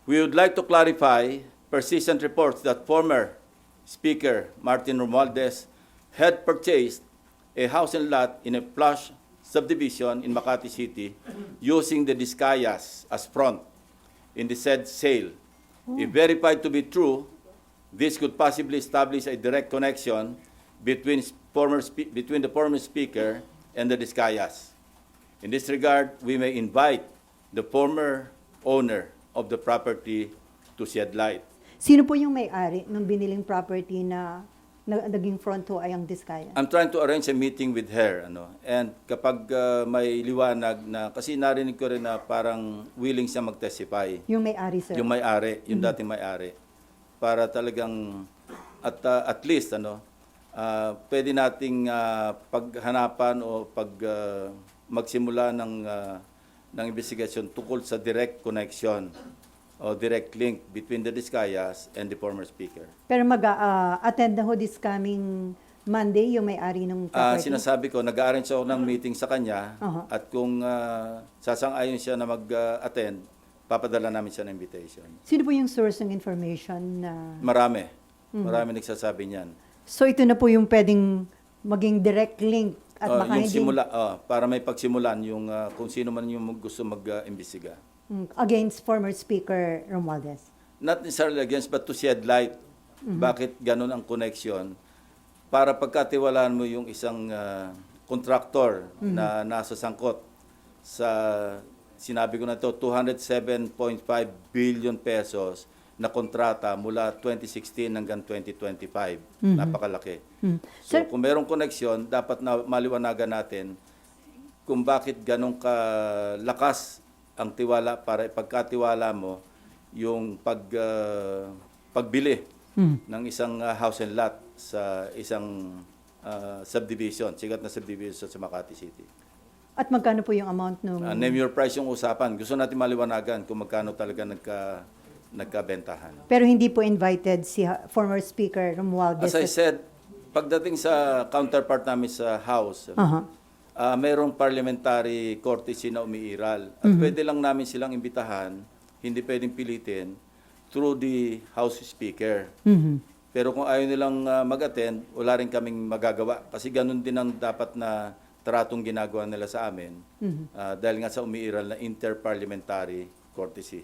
We would like to clarify persistent reports that former Speaker Martin Romualdez had purchased a house and lot in a plush subdivision in Makati City using the Discayas as front in the said sale. If verified to be true, this could possibly establish a direct connection between the former Speaker and the Discayas. In this regard, we may invite the former owner of the property to shed light. Sino po yung may-ari ng biniling property na naging front ho ay ang Discaya? I'm trying to arrange a meeting with her, and kapag may liwanag na, kasi narinig ko rin na parang willing siya mag-testify. Yung may-ari, sir? Yung may-ari, yung dating may-ari. Para talagang, at least, pwede nating paghanapan o magsimula ng investigasyon tungkol sa direct connection o direct link between the Discayas and the former Speaker. Pero mag-attend na ho this coming Monday yung may-ari ng property? Sinasabi ko, nag-arrange ako ng meeting sa kanya at kung sasang-ayon siya na mag-attend, papadala namin siya ng invitation. Sino po yung source ng information na... Marami. Marami nagsasabi niyan. So ito na po yung pwedeng maging direct link at baka yung hindi... para may pagsimulan yung kung sino man yung gusto mag-imbestiga. Against former Speaker Romualdez? Not necessarily against, but to shed light. Bakit ganun ang connection? Para pagkatiwalaan mo yung isang contractor na nasa sangkot sa, sinabi ko na ito, 207.5 billion pesos na kontrata mula 2016 hanggang 2025. Napakalaki. So Sir, kung mayroong connection, dapat na maliwanagan natin kung bakit ganun kalakas ang tiwala para ipagkatiwala mo yung pagbili ng isang house and lot sa isang subdivision, sikat na subdivision sa Makati City. at magkano po yung amount nung... Name your price yung usapan. Gusto natin maliwanagan kung magkano talaga nagkabentahan. Pero hindi po invited si former Speaker Romualdez? As I said, pagdating sa counterpart namin sa House, mayroong parliamentary courtesy na umiiral. At pwede lang namin silang imbitahan, hindi pwedeng pilitin, through the House Speaker. Pero kung ayaw nilang mag-attend, wala rin kaming magagawa. Kasi ganun din ang dapat na tratong ginagawa nila sa amin. Dahil nga sa umiiral na interparliamentary courtesy.